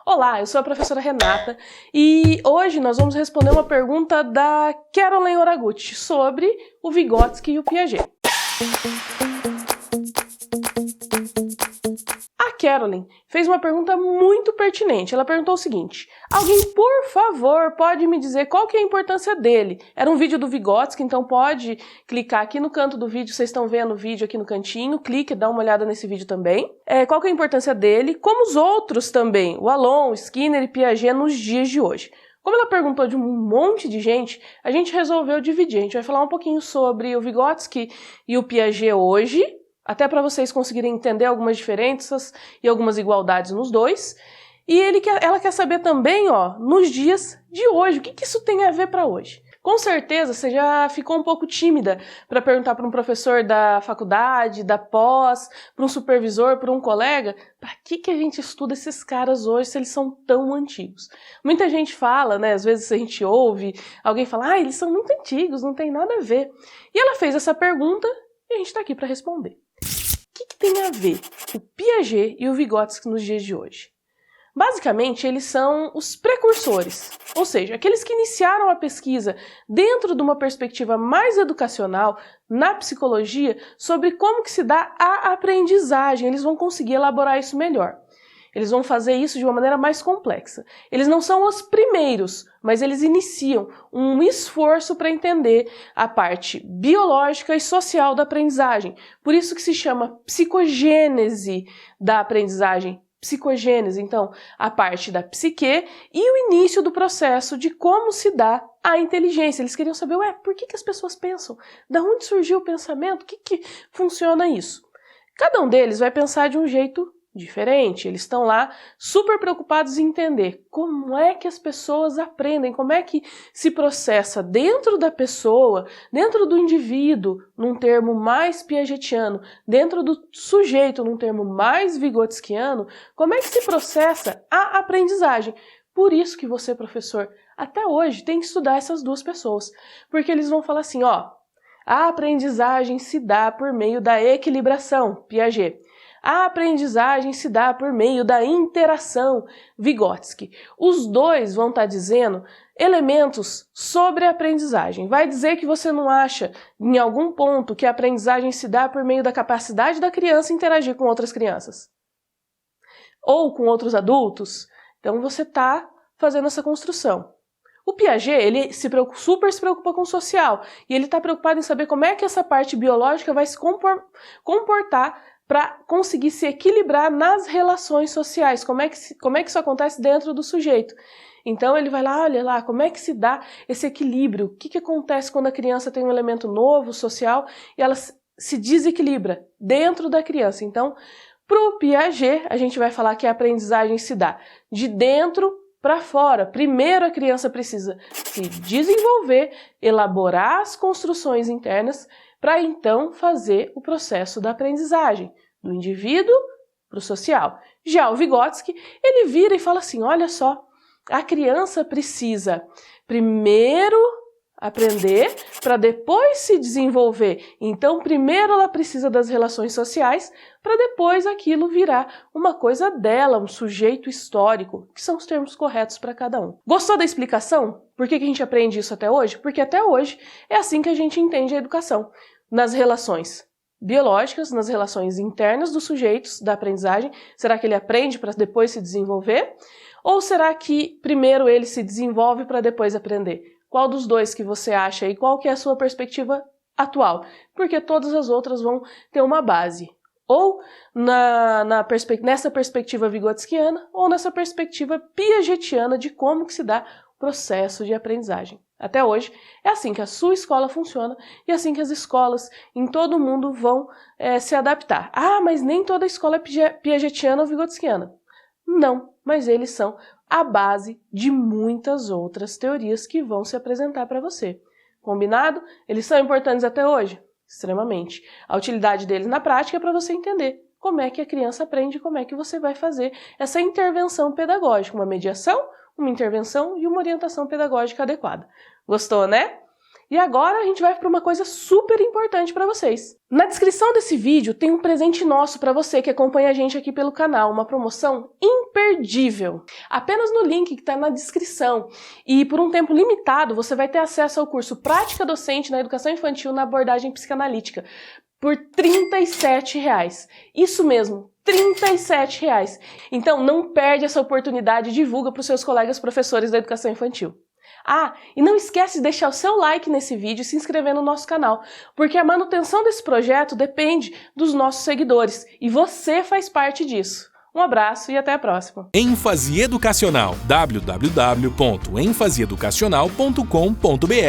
Olá, eu sou a professora Renata e hoje nós vamos responder uma pergunta da Caroline Oraguchi sobre o Vygotsky e o Piaget. A Caroline fez uma pergunta muito pertinente. Ela perguntou o seguinte: alguém, por favor, pode me dizer qual que é a importância dele? Era um vídeo do Vygotsky, então pode clicar aqui no canto do vídeo, vocês estão vendo o vídeo aqui no cantinho, clique, dá uma olhada nesse vídeo também. Qual que é a importância dele, como os outros também, o Aron, Skinner e Piaget nos dias de hoje. Como ela perguntou de um monte de gente, a gente resolveu dividir. A gente vai falar um pouquinho sobre o Vygotsky e o Piaget hoje, até para vocês conseguirem entender algumas diferenças e algumas igualdades nos dois. E ela quer saber também, nos dias de hoje, o que isso tem a ver para hoje. Com certeza você já ficou um pouco tímida para perguntar para um professor da faculdade, da pós, para um supervisor, para um colega, para que a gente estuda esses caras hoje se eles são tão antigos? Muita gente fala, né, às vezes a gente ouve alguém falar, eles são muito antigos, não tem nada a ver. E ela fez essa pergunta e a gente está aqui para responder. O que tem a ver o Piaget e o Vygotsky nos dias de hoje? Basicamente, eles são os precursores, ou seja, aqueles que iniciaram a pesquisa dentro de uma perspectiva mais educacional na psicologia sobre como que se dá a aprendizagem. Eles vão conseguir elaborar isso melhor. Eles vão fazer isso de uma maneira mais complexa. Eles não são os primeiros, mas eles iniciam um esforço para entender a parte biológica e social da aprendizagem. Por isso que se chama psicogênese da aprendizagem. Psicogênese, então, a parte da psique e o início do processo de como se dá a inteligência. Eles queriam saber, por que as pessoas pensam? Da onde surgiu o pensamento? O que funciona isso? Cada um deles vai pensar de um jeito diferente. Eles estão lá super preocupados em entender como é que as pessoas aprendem, como é que se processa dentro da pessoa, dentro do indivíduo, num termo mais piagetiano, dentro do sujeito, num termo mais vygotskiano, como é que se processa a aprendizagem. Por isso que você, professor, até hoje tem que estudar essas duas pessoas, porque eles vão falar assim, a aprendizagem se dá por meio da equilibração, Piaget. A aprendizagem se dá por meio da interação, Vygotsky. Os dois vão estar dizendo elementos sobre a aprendizagem. Vai dizer que você não acha, em algum ponto, que a aprendizagem se dá por meio da capacidade da criança interagir com outras crianças. Ou com outros adultos. Então você está fazendo essa construção. O Piaget, ele super se preocupa com o social. E ele está preocupado em saber como é que essa parte biológica vai se comportar para conseguir se equilibrar nas relações sociais, como é que isso acontece dentro do sujeito. Então ele vai lá, olha lá, como é que se dá esse equilíbrio, o que acontece quando a criança tem um elemento novo, social, e ela se desequilibra dentro da criança. Então, para o Piaget, a gente vai falar que a aprendizagem se dá de dentro para fora. Primeiro a criança precisa se desenvolver, elaborar as construções internas, para então fazer o processo da aprendizagem, do indivíduo para o social. Já o Vygotsky, ele vira e fala assim, olha só, a criança precisa primeiro aprender para depois se desenvolver. Então, primeiro ela precisa das relações sociais para depois aquilo virar uma coisa dela, um sujeito histórico, que são os termos corretos para cada um. Gostou da explicação? Por que a gente aprende isso até hoje? Porque até hoje é assim que a gente entende a educação. Nas relações biológicas, nas relações internas dos sujeitos da aprendizagem, será que ele aprende para depois se desenvolver? Ou será que primeiro ele se desenvolve para depois aprender? Qual dos dois que você acha e qual que é a sua perspectiva atual? Porque todas as outras vão ter uma base. Ou nessa perspectiva vygotskiana, ou nessa perspectiva piagetiana de como que se dá o processo de aprendizagem. Até hoje, é assim que a sua escola funciona e assim que as escolas em todo o mundo vão se adaptar. Mas nem toda escola é piagetiana ou vygotskiana. Não, mas eles são a base de muitas outras teorias que vão se apresentar para você. Combinado? Eles são importantes até hoje? Extremamente. A utilidade deles na prática é para você entender como é que a criança aprende e como é que você vai fazer essa intervenção pedagógica, uma mediação, uma intervenção e uma orientação pedagógica adequada. Gostou, né? E agora a gente vai para uma coisa super importante para vocês. Na descrição desse vídeo tem um presente nosso para você que acompanha a gente aqui pelo canal, uma promoção imperdível. Apenas no link que está na descrição. E por um tempo limitado você vai ter acesso ao curso Prática Docente na Educação Infantil na Abordagem Psicanalítica por R$ 37,00. Isso mesmo, R$ 37,00. Então não perde essa oportunidade e divulga para os seus colegas professores da Educação Infantil. Ah, e não esquece de deixar o seu like nesse vídeo e se inscrever no nosso canal, porque a manutenção desse projeto depende dos nossos seguidores e você faz parte disso. Um abraço e até a próxima. ênfase educacional, www.enfaseeducacional.com.br